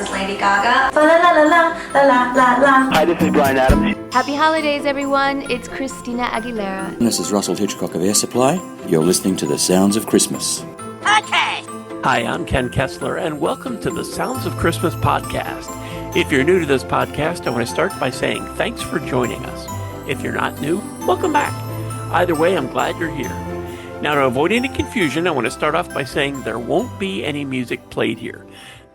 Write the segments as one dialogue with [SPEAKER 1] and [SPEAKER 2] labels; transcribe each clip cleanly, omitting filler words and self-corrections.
[SPEAKER 1] is Lady Gaga. La la la la la la la la.
[SPEAKER 2] Hi, this is Bryan Adams.
[SPEAKER 3] Happy holidays, everyone. It's Christina Aguilera.
[SPEAKER 4] This is Russell Hitchcock of Air Supply. You're listening to The Sounds of Christmas.
[SPEAKER 5] Okay.
[SPEAKER 6] Hi, I'm Ken Kessler, and welcome to the Sounds of Christmas podcast. If you're new to this podcast, I want to start by saying thanks for joining us. If you're not new, welcome back. Either way, I'm glad you're here. Now, to avoid any confusion, I want to start off by saying there won't be any music played here.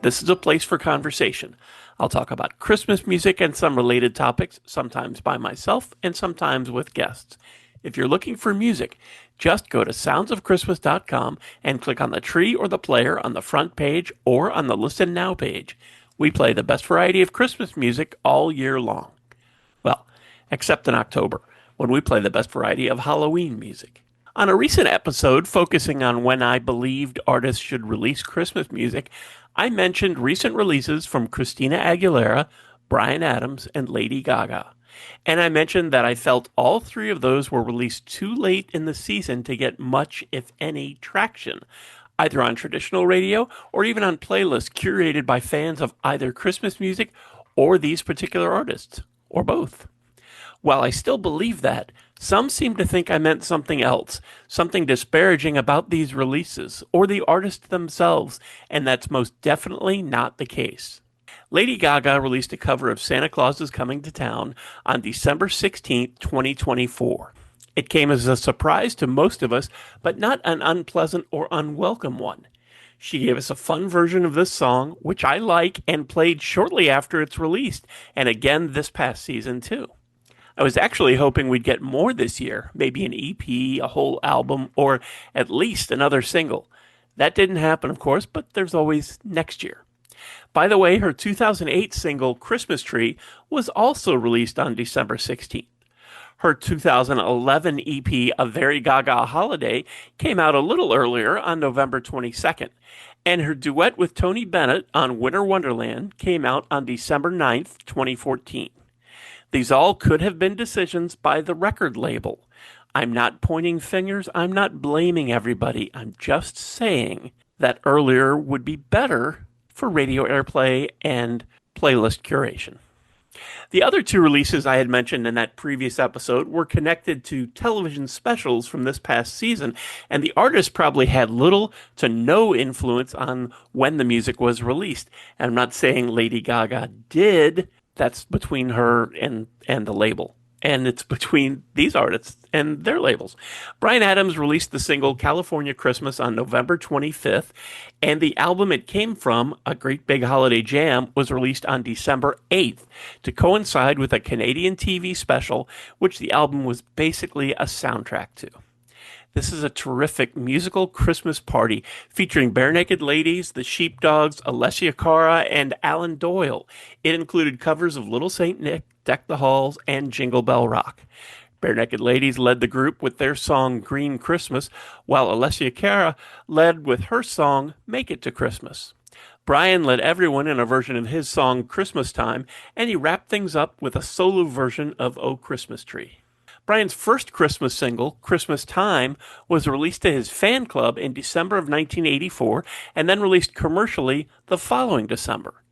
[SPEAKER 6] This is a place for conversation. I'll talk about Christmas music and some related topics, sometimes by myself and sometimes with guests. If you're looking for music, just go to soundsofchristmas.com and click on the tree or the player on the front page or on the Listen Now page. We play the best variety of Christmas music all year long. Well, except in October, when we play the best variety of Halloween music. On a recent episode focusing on when I believed artists should release Christmas music, I mentioned recent releases from Christina Aguilera, Bryan Adams, and Lady Gaga. And I mentioned that I felt all three of those were released too late in the season to get much, if any, traction, either on traditional radio or even on playlists curated by fans of either Christmas music or these particular artists, or both. While I still believe that, some seem to think I meant something else, something disparaging about these releases, or the artists themselves, and that's most definitely not the case. Lady Gaga released a cover of Santa Claus is Coming to Town on December 16, 2024. It came as a surprise to most of us, but not an unpleasant or unwelcome one. She gave us a fun version of this song, which I like, and played shortly after it's released, and again this past season too. I was actually hoping we'd get more this year, maybe an EP, a whole album, or at least another single. That didn't happen, of course, but there's always next year. By the way, her 2008 single, Christmas Tree, was also released on December 16th. Her 2011 EP, A Very Gaga Holiday, came out a little earlier on November 22nd. And her duet with Tony Bennett on Winter Wonderland came out on December 9th, 2014. These all could have been decisions by the record label. I'm not pointing fingers. I'm not blaming everybody. I'm just saying that earlier would be better for radio airplay and playlist curation. The other two releases I had mentioned in that previous episode were connected to television specials from this past season, and the artist probably had little to no influence on when the music was released. And I'm not saying Lady Gaga did. That's between her and the label. And it's between these artists and their labels. Bryan Adams released the single California Christmas on November 25th, and the album it came from, A Great Big Holiday Jam, was released on December 8th to coincide with a Canadian TV special, which the album was basically a soundtrack to. This is a terrific musical Christmas party featuring Bare Naked Ladies, the Sheepdogs, Alessia Cara, and Alan Doyle. It included covers of Little Saint Nick, Deck the Halls, and Jingle Bell Rock. Bare Naked Ladies led the group with their song Green Christmas, while Alessia Cara led with her song Make It to Christmas. Bryan led everyone in a version of his song Christmas Time, and he wrapped things up with a solo version of Oh Christmas Tree. Bryan's first Christmas single, Christmas Time, was released to his fan club in December of 1984 and then released commercially the following December.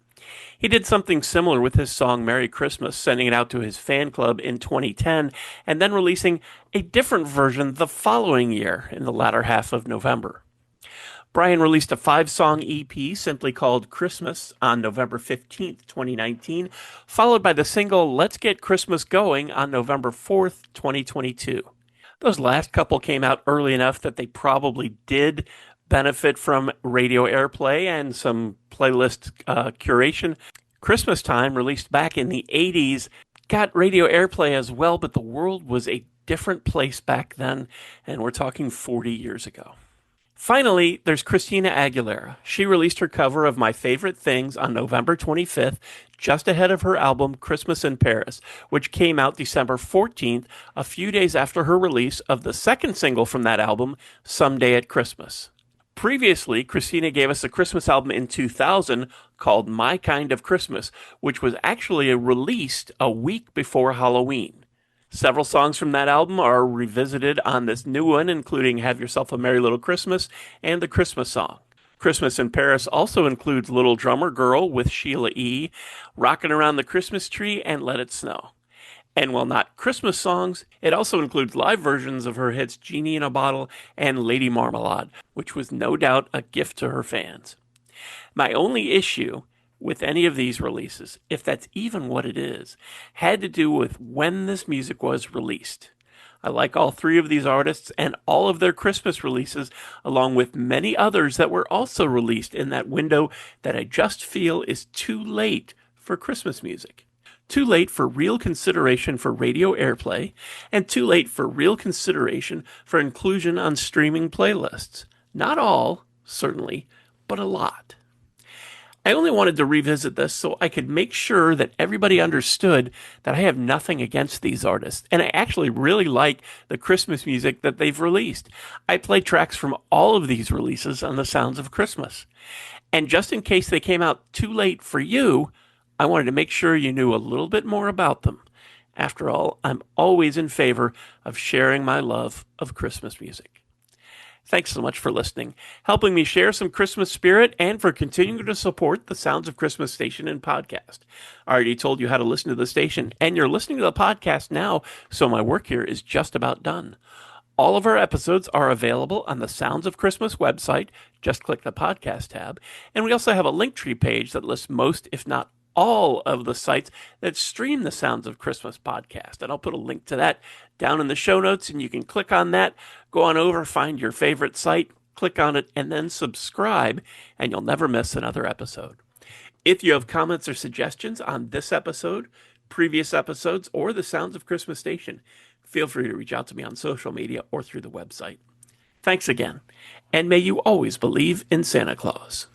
[SPEAKER 6] He did something similar with his song Merry Christmas, sending it out to his fan club in 2010 and then releasing a different version the following year in the latter half of November. Bryan released a 5-song EP simply called Christmas on November 15th, 2019, followed by the single Let's Get Christmas Going on November 4th, 2022. Those last couple came out early enough that they probably did benefit from radio airplay and some playlist curation. Christmas Time, released back in the 80s, got radio airplay as well, but the world was a different place back then, and we're talking 40 years ago. Finally, there's Christina Aguilera. She released her cover of My Favorite Things on November 25th, just ahead of her album Christmas in Paris, which came out December 14th, a few days after her release of the second single from that album, Someday at Christmas. Previously, Christina gave us a Christmas album in 2000 called My Kind of Christmas, which was actually released a week before Halloween. Several songs from that album are revisited on this new one, including Have Yourself a Merry Little Christmas and the Christmas Song. Christmas in Paris also includes Little Drummer Girl with Sheila E., Rockin' Around the Christmas Tree, and Let It Snow. And while not Christmas songs, it also includes live versions of her hits Genie in a Bottle and Lady Marmalade, which was no doubt a gift to her fans. My only issue with any of these releases, if that's even what it is, had to do with when this music was released. I like all three of these artists and all of their Christmas releases, along with many others that were also released in that window that I just feel is too late for Christmas music. Too late for real consideration for radio airplay, and too late for real consideration for inclusion on streaming playlists. Not all, certainly, but a lot. I only wanted to revisit this so I could make sure that everybody understood that I have nothing against these artists, and I actually really like the Christmas music that they've released. I play tracks from all of these releases on the Sounds of Christmas. And just in case they came out too late for you, I wanted to make sure you knew a little bit more about them. After all, I'm always in favor of sharing my love of Christmas music. Thanks so much for listening, helping me share some Christmas spirit, and for continuing to support the Sounds of Christmas station and podcast. I already told you how to listen to the station, and you're listening to the podcast now, so my work here is just about done. All of our episodes are available on the Sounds of Christmas website. Just click the podcast tab. And we also have a Linktree page that lists most, if not all, of the sites that stream the Sounds of Christmas podcast. And I'll put a link to that down in the show notes, and you can click on that, go on over, find your favorite site, click on it, and then subscribe, and you'll never miss another episode. If you have comments or suggestions on this episode, previous episodes, or the Sounds of Christmas station, feel free to reach out to me on social media or through the website. Thanks again, and may you always believe in Santa Claus.